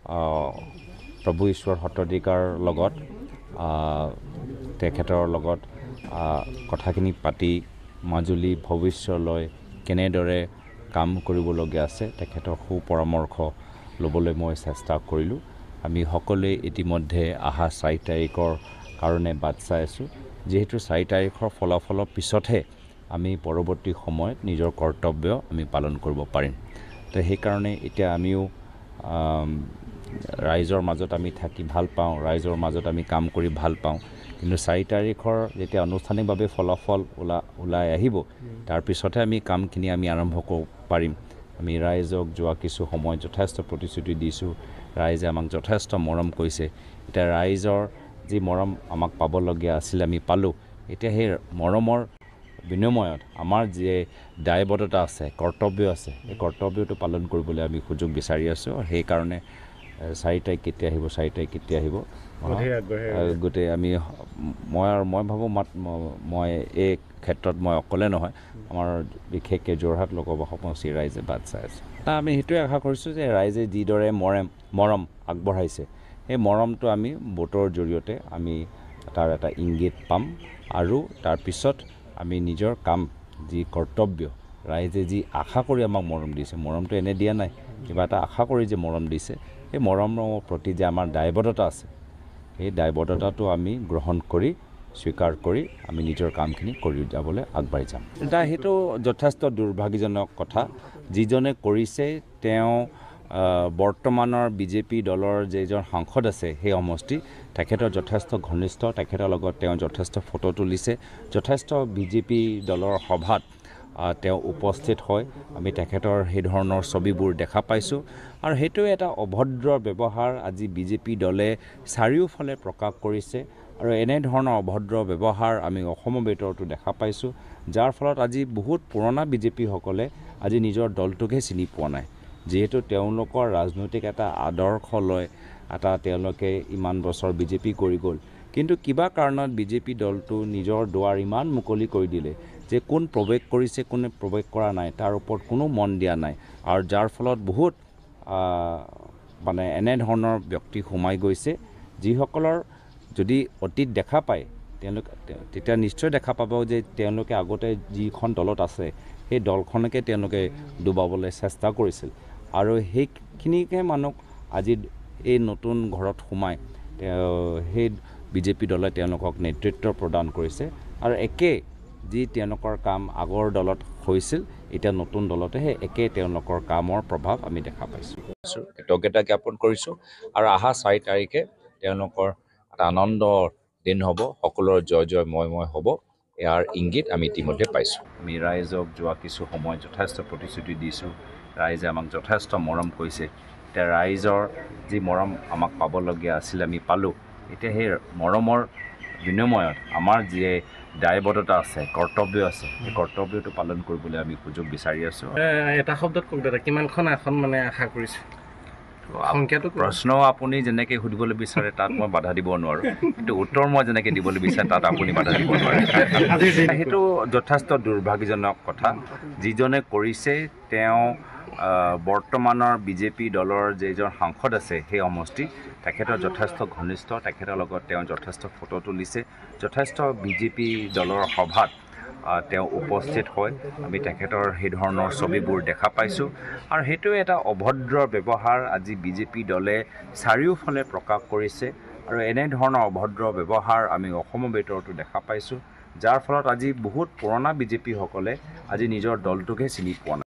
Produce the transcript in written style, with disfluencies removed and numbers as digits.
প্ৰভু ঈশ্বৰ সত্ৰাধিকাৰ লগত তেখেতৰ লগত কথাখিনি পাতি মাজুলী ভৱিষ্যতলৈ কেনেদৰে কাম কৰিবলগীয়া আছে তেখেতৰ সুপৰামৰ্শ ল'বলৈ মই চেষ্টা কৰিলোঁ। আমি সকলোৱে ইতিমধ্যে অহা 4 তাৰিখৰ কাৰণে বাট চাই আছোঁ। যিহেতু 4 তাৰিখৰ ফলাফলৰ পিছতহে আমি পৰৱৰ্তী সময়ত নিজৰ কৰ্তব্য আমি পালন কৰিব পাৰিম। তো সেইকাৰণে এতিয়া আমিও ৰাইজৰ মাজত আমি থাকি ভাল পাওঁ, ৰাইজৰ মাজত আমি কাম কৰি ভাল পাওঁ। কিন্তু 4 তাৰিখৰ যেতিয়া আনুষ্ঠানিকভাৱে ফলাফল ওলাই আহিব তাৰ পিছতহে আমি কামখিনি আমি আৰম্ভ কৰিব পাৰিম। আমি ৰাইজক যোৱা কিছু সময় যথেষ্ট প্ৰতিশ্ৰুতি দিছোঁ, ৰাইজে আমাক যথেষ্ট মৰম কৰিছে। এতিয়া ৰাইজৰ যি মৰম আমাক পাবলগীয়া আছিল আমি পালোঁ। এতিয়া সেই মৰমৰ বিনিময়ত আমাৰ যি দায়বদ্ধতা আছে, কৰ্তব্য আছে, সেই কৰ্তব্যটো পালন কৰিবলৈ আমি সুযোগ বিচাৰি আছোঁ। সেইকাৰণে 4 তাৰিখ কেতিয়া আহিব, 4 তাৰিখ কেতিয়া আহিব গোটেই আমি মই ভাবোঁ মই এই ক্ষেত্ৰত মই অকলে নহয়, আমাৰ বিশেষকৈ যোৰহাট লোকসভা সমষ্টিৰ ৰাইজে বাট চাই আছে। আমি সেইটোৱে আশা কৰিছোঁ যে ৰাইজে যিদৰে মৰম আগবঢ়াইছে সেই মৰমটো আমি ভোটৰ জৰিয়তে আমি তাৰ এটা ইংগিত পাম আৰু তাৰপিছত আমি নিজৰ কাম যি কৰ্তব্য, ৰাইজে যি আশা কৰি আমাক মৰম দিছে, মৰমটো এনে দিয়া নাই, কিবা এটা আশা কৰি যে মৰম দিছে, সেই মৰমৰ প্ৰতি যে আমাৰ দায়বদ্ধতা আছে সেই দায়বদ্ধতাটো আমি গ্ৰহণ কৰি স্বীকাৰ কৰি আমি নিজৰ কামখিনি কৰি যাবলৈ আগবাঢ়ি যাম। এতিয়া সেইটো যথেষ্ট দুৰ্ভাগ্যজনক কথা। যিজনে কৰিছে তেওঁ বৰ্তমানৰ বিজেপি দলৰ যিজন সাংসদ আছে সেই সমষ্টি, তেখেতৰ যথেষ্ট ঘনিষ্ঠ, তেখেতৰ লগত তেওঁ যথেষ্ট ফটো তুলিছে, যথেষ্ট বিজেপি দলৰ সভাত তেওঁ উপস্থিত হয়। আমি তেখেতৰ সেই ধৰণৰ ছবিবোৰ দেখা পাইছোঁ আৰু সেইটোৱে এটা অভদ্ৰ ব্যৱহাৰ আজি বিজেপি দলে চাৰিওফালে প্ৰকাশ কৰিছে আৰু এনেধৰণৰ অভদ্ৰ ব্যৱহাৰ আমি অসমৰ ভিতৰতো দেখা পাইছোঁ, যাৰ ফলত আজি বহুত পুৰণা বিজেপিসকলে আজি নিজৰ দলটোকহে চিনি পোৱা নাই। যিহেতু তেওঁলোকৰ ৰাজনৈতিক এটা আদৰ্শ লৈ তেওঁলোকে ইমান বছৰ বিজেপি কৰি গ'ল, কিন্তু কিবা কাৰণত বিজেপি দলটো নিজৰ দুৱাৰ ইমান মুকলি কৰি দিলে যে কোন প্ৰৱেশ কৰিছে, কোনে প্ৰৱেশ কৰা নাই তাৰ ওপৰত কোনো মন দিয়া নাই। আৰু যাৰ ফলত বহুত এনেধৰণৰ ব্যক্তি সোমাই গৈছে, যিসকলৰ যদি অতীত দেখা পায় তেতিয়া নিশ্চয় দেখা পাব যে তেওঁলোকে আগতে যিখন দলত আছে সেই দলখনকে তেওঁলোকে ডুবাবলৈ চেষ্টা কৰিছিল আৰু সেইখিনিকে মানুহক আজি এই নতুন ঘৰত সোমাই সেই বিজেপি দলে তেওঁলোকক নেতৃত্ব প্ৰদান কৰিছে আৰু একে যি তেওঁলোকৰ কাম আগৰ দলত হৈছিল এতিয়া নতুন দলতে সেই একে তেওঁলোকৰ কামৰ প্ৰভাৱ আমি দেখা পাইছোঁ। কৃতজ্ঞতা জ্ঞাপন কৰিছোঁ আৰু অহা 4 তাৰিখে তেওঁলোকৰ এটা আনন্দৰ দিন হ'ব, সকলোৰে জয় ময় হ'ব, ইয়াৰ ইংগিত আমি ইতিমধ্যে পাইছোঁ। আমি ৰাইজক যোৱা কিছু সময় যথেষ্ট প্ৰতিশ্ৰুতি দিছোঁ, ৰাইজে আমাক যথেষ্ট মৰম কৰিছে। এতিয়া ৰাইজৰ যি মৰম আমাক পাবলগীয়া আছিল আমি পালোঁ। এতিয়া সেই মৰমৰ বিনিময়ত আমাৰ যি দায়বদ্ধতা আছে, কৰ্তব্য আছে, সেই কৰ্তব্যটো পালন কৰিবলৈ আমি সুযোগ বিচাৰি আছোঁ। এটা শব্দত কওক দাদা, কিমানখন আসন আশা কৰিছে? প্ৰশ্ন আপুনি যেনেকৈ সুধিবলৈ বিচাৰে তাত মই বাধা দিব নোৱাৰোঁ, কিন্তু উত্তৰ মই যেনেকৈ দিবলৈ বিচাৰে তাত আপুনি বাধা দিব নোৱাৰে। সেইটো যথেষ্ট দুৰ্ভাগ্যজনক কথা। যিজনে কৰিছে তেওঁ বৰ্তমানৰ বিজেপি দলৰ যিজন সাংসদ আছে সেই সমষ্টি, তেখেতৰ যথেষ্ট ঘনিষ্ঠ, তেখেতৰ লগত তেওঁ যথেষ্ট ফটো তুলিছে, যথেষ্ট বিজেপি দলৰ সভাত তেওঁ উপস্থিত হয়। আমি তেখেতৰ সেই ধৰণৰ ছবিবোৰ দেখা পাইছোঁ আৰু সেইটোৱে এটা অভদ্ৰ ব্যৱহাৰ আজি বিজেপি দলে চাৰিওফালে প্ৰকাশ কৰিছে আৰু এনেধৰণৰ অভদ্ৰ ব্যৱহাৰ আমি অসমৰ ভিতৰতো দেখা পাইছোঁ, যাৰ ফলত আজি বহুত পুৰণা বিজেপিসকলে আজি নিজৰ দলটোকহে চিনি পোৱা নাই।